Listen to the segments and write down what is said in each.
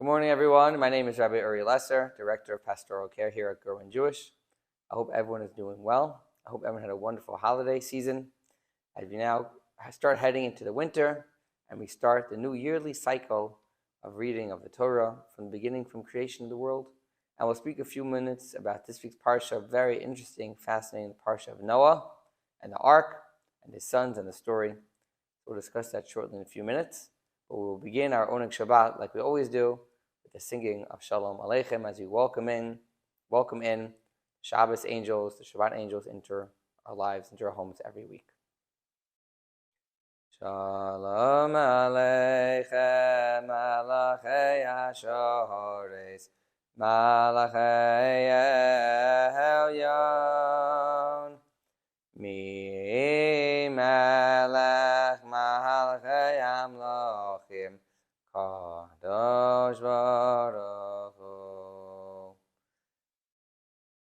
Good morning, everyone. My name is Rabbi Director of Pastoral Care here at Gurwin Jewish. I hope everyone is doing well. I hope everyone had a wonderful holiday season. As we now start heading into the winter, and we start the new yearly cycle of reading of the Torah from the beginning, from creation of the world. And we'll speak a few minutes about this week's parsha, very interesting, fascinating parsha of Noah and the ark and his sons and the story. We'll discuss that shortly in a few minutes. But we'll begin our Oneg Shabbat like we always do with the singing of Shalom Aleichem as we welcome in Shabbos angels, the Shabbat angels into our lives, into our homes every week. Shalom Aleichem Malachei HaShoreis Malachei Elyon Mi Melech Malachei Amlochim Kadosh Baruch Hu.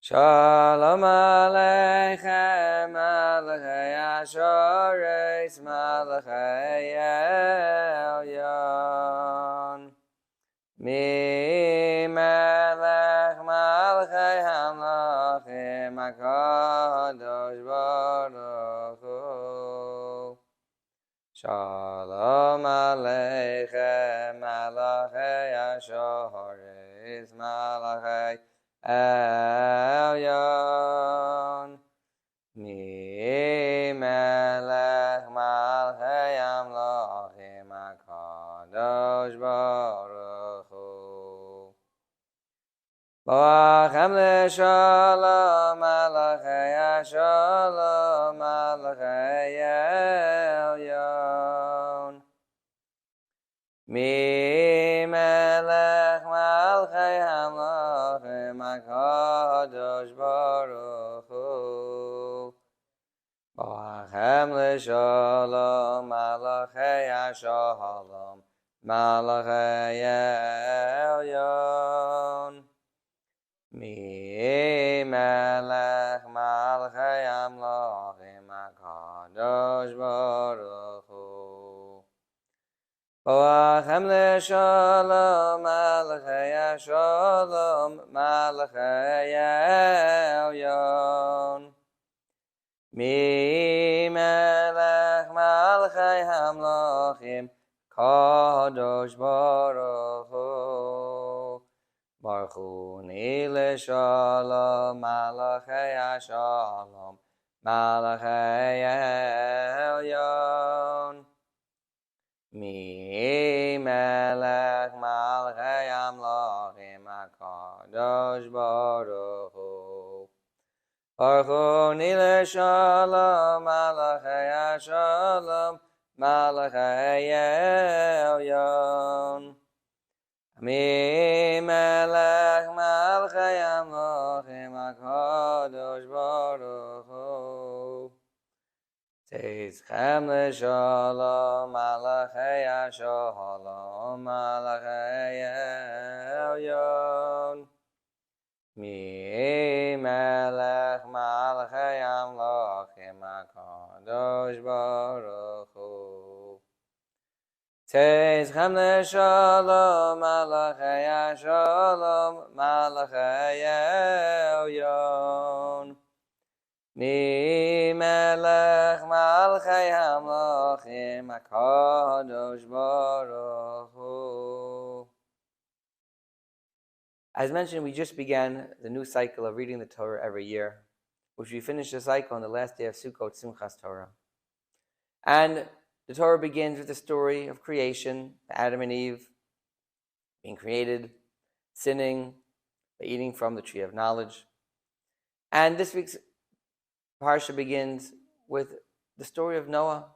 Shalom Aleichem Malachei HaShoreis Malachei Elyon Mi Melech Malachei Amlochim Kadosh Baruch Hu. Shalom Aleichem Malachei HaShoreis Malachei Elyon Mi Melech Malachei Amlochim HaKadosh Baruch Hu. Boachem leShalom Malachei HaShalom Malachei Elyon Mi Melech Malachei Amlochim HaKadosh Baruch Hu. Boachem leShalom Malachei HaShalom Malachei Elyon Mi Melech Malachei Amlochim HaKadosh Baruch Hu. Boachem leShalom Malachei HaShalom Malachei Elyon Mi Melech Malachei Amlochim Kadosh Baruch Hu. Baruch Hu Ni leShalom Malachei HaShalom Malachei Elyon Mi Melech Malachei Amlochim HaKadosh Baruch Hu. Baruch Hu Ni leShalom Malachei HaShalom Malachei Elyon Mi Melech Malachei Amlochim HaKadosh Baruch Hu. Teizchem leShalom Malachei HaShalom Malachei Elyon Mi Melech Malachei Amlochim HaKadosh Baruch Hu. Teizchem leShalom Malachei HaShalom Malachei Elyon Mi Melech Malachei Amlochim HaKadosh Baruch Hu. As mentioned, we just began the new cycle of reading the Torah every year, which we finished the cycle on the last day of Sukkot, Simchas Torah. And the Torah begins with the story of creation, Adam and Eve being created, sinning by eating from the tree of knowledge. And this week's parsha begins with the story of Noah.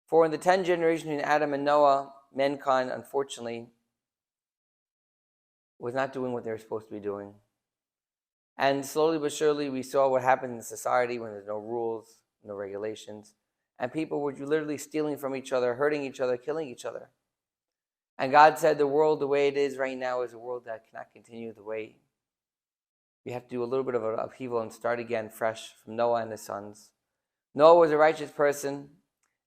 For in the 10 generations between Adam and Noah, mankind, unfortunately, was not doing what they were supposed to be doing. And slowly but surely, we saw what happened in society when there's no rules, no regulations. And people were literally stealing from each other, hurting each other, killing each other. And God said the world the way it is right now is a world that cannot continue the way. We have to do a little bit of an upheaval and start again fresh from Noah and his sons. Noah was a righteous person,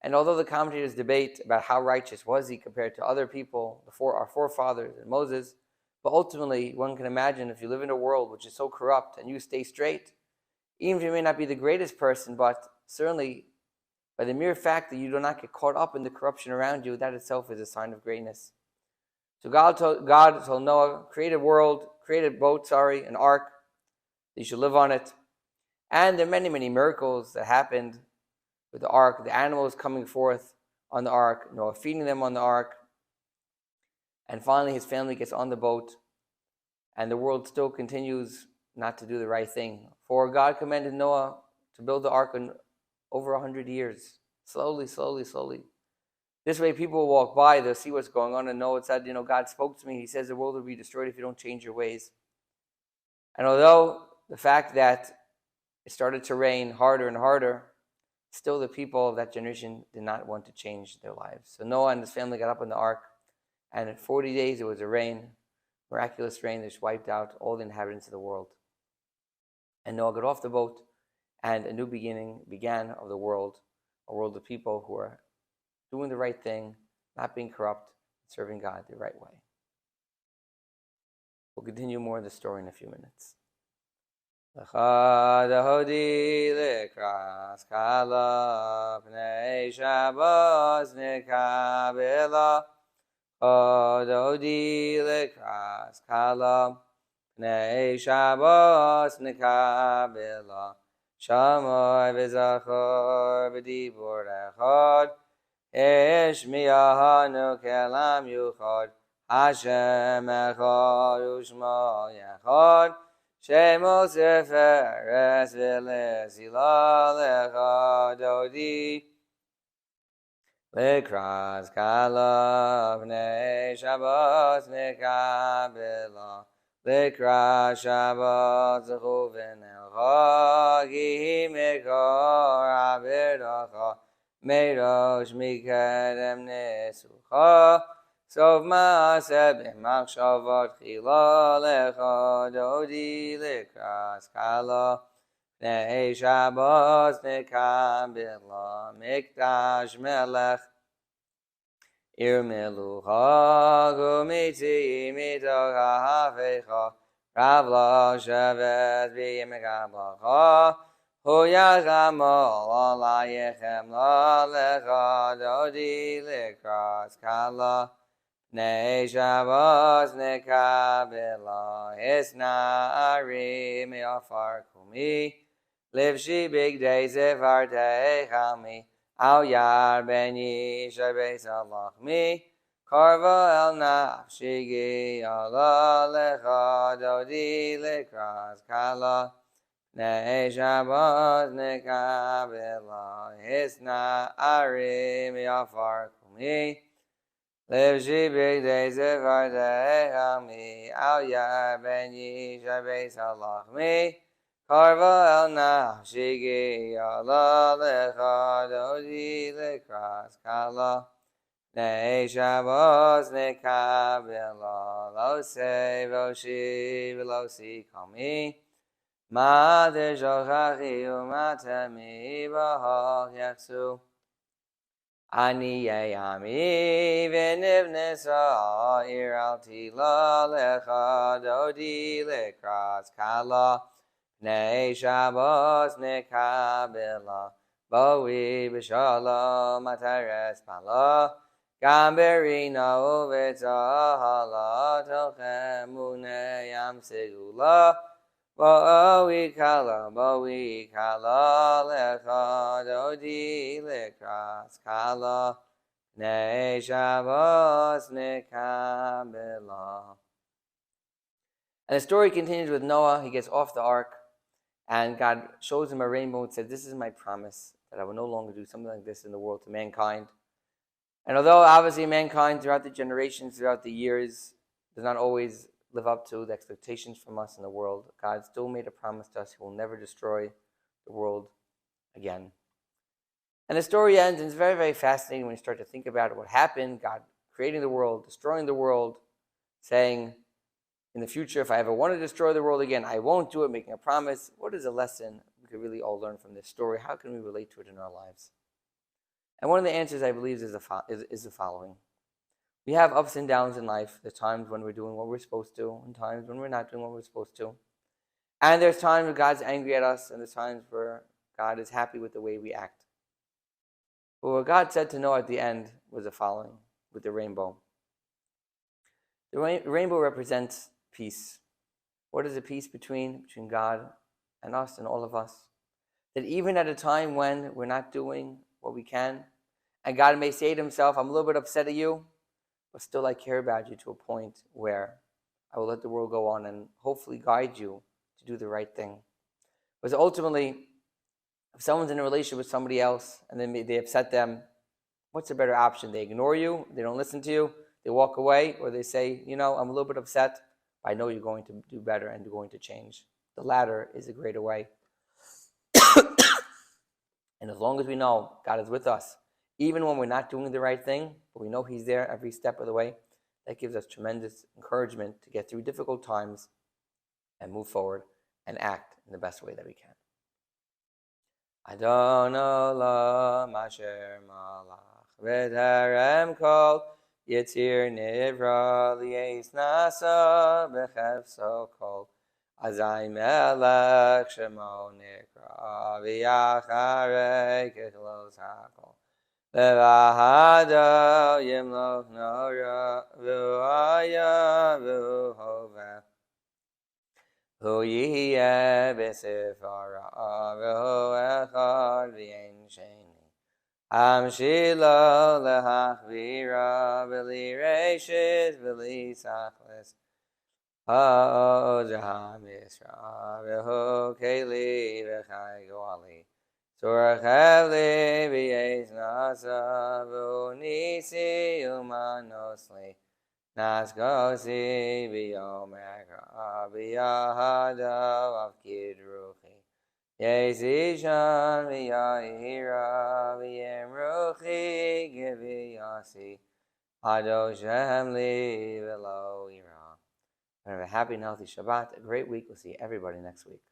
And although the commentators debate about how righteous was he compared to other people, our forefathers and Moses, but ultimately one can imagine if you live in a world which is so corrupt and you stay straight, even if you may not be the greatest person, but certainly by the mere fact that you do not get caught up in the corruption around you, that itself is a sign of greatness. So God told Noah, create a boat, an ark, that you should live on it. And there are many, many miracles that happened with the ark, the animals coming forth on the ark, Noah feeding them on the ark. And finally his family gets on the boat, and the world still continues not to do the right thing. For God commanded Noah to build the ark in over 100 years, slowly. This way people will walk by, they'll see what's going on and know it said, God spoke to me. He says the world will be destroyed if you don't change your ways. And although the fact that it started to rain harder and harder, still the people of that generation did not want to change their lives. So Noah and his family got up on the ark, and in 40 days it was a rain, miraculous rain that just wiped out all the inhabitants of the world. And Noah got off the boat, and a new beginning began of the world, a world of people who are doing the right thing, not being corrupt, serving God the right way. We'll continue more of the story in a few minutes. Shamoy v'zachor v'dibur echad Ishmiyahanu kelam yuchad Hashem echad u'shmo yechad Shemo seferes v'lezila lechad odi Lekras kalav v'nei Shabbat nekabela Lekras Shabbat zechuvin elcha Ki mekor avidacha Meirosh mikedem nesucha Sov ma'aseh b'machshavot chila lecha dodi lekras kala Nei Shabbat nekabela mikdash melech Ir melucha gumiti mitoch ha'hafecha Rav lo shevet v'yimekablacha Hu yachamol alayechem lo lecha dodi lekras kala Nei Shabbat nekabela Hisna'ari me'afar kumi Livshi bigdei zevartei chami Al yar ben yishai beis alachmi Karva el nafshigi ala lecha dodi lekras kala Nei Shabbat nekabela Hisna'ari me'afar kumi Livshi bigdei zevartei chami Al yar ben yishai beis alachmi Karva el nafshigi ala lecha dodi lekras kala Nei Shabbat nekabela Lo sei voshi v'lo si kami Ma te shochachi u'matami b'hach yachsu Ani yami v'nivnes ha'ir al tila lecha dodi lekras kala Nei Shabbat nekabela Boi b'shalom atares pala Gamberina uvetzahala Tochem unei yam segula Boi kala lecha dodi lekras kala Nei Shabbat nekabela. And the story continues with Noah. He gets off the ark, and God shows him a rainbow and said, this is my promise, that I will no longer do something like this in the world to mankind. And although obviously mankind throughout the generations, throughout the years, does not always live up to the expectations from us in the world, God still made a promise to us. He will never destroy the world again. And the story ends, and it's very, very fascinating when you start to think about it, what happened, God creating the world, destroying the world, saying, in the future, if I ever want to destroy the world again, I won't do it, making a promise. What is a lesson we could really all learn from this story? How can we relate to it in our lives? And one of the answers, I believe, is the following. We have ups and downs in life. There's times when we're doing what we're supposed to, and times when we're not doing what we're supposed to. And there's times where God's angry at us, and there's times where God is happy with the way we act. But what God said to Noah at the end was the following, with the rainbow. The rainbow represents peace. What is the peace between God and us and all of us? That even at a time when we're not doing what we can, and God may say to himself, I'm a little bit upset at you, but still I care about you to a point where I will let the world go on and hopefully guide you to do the right thing. Because ultimately, if someone's in a relationship with somebody else and then they upset them, what's a better option? They ignore you, they don't listen to you, they walk away, or they say, I'm a little bit upset, but I know you're going to do better and you're going to change. The latter is a greater way. And as long as we know God is with us, even when we're not doing the right thing, but we know he's there every step of the way, that gives us tremendous encouragement to get through difficult times and move forward and act in the best way that we can. Adon olam asher malach v'tarem kol yitzir nivra li'es nasa b'chefso kol azay melech shemo nikra v'yacharei kechlos hakol v'vahado yimloch nora v'uaya v'uhoveh Hu yihye b'sifara v'hu echad v'yein sheni Amshilo lehachvira v'li reishit v'li sachlis Ha'odaham Yisra v'hu keli v'chai goali Surach li v'yeis nasa v'hu nisi umanosli Naskosi v'yomekra v'yahado avkid ruchi Yezishan v'yahira v'yem ruchi giviyasi Ado shem li v'lo ira. Have a happy and healthy Shabbat, a great week. We'll see everybody next week.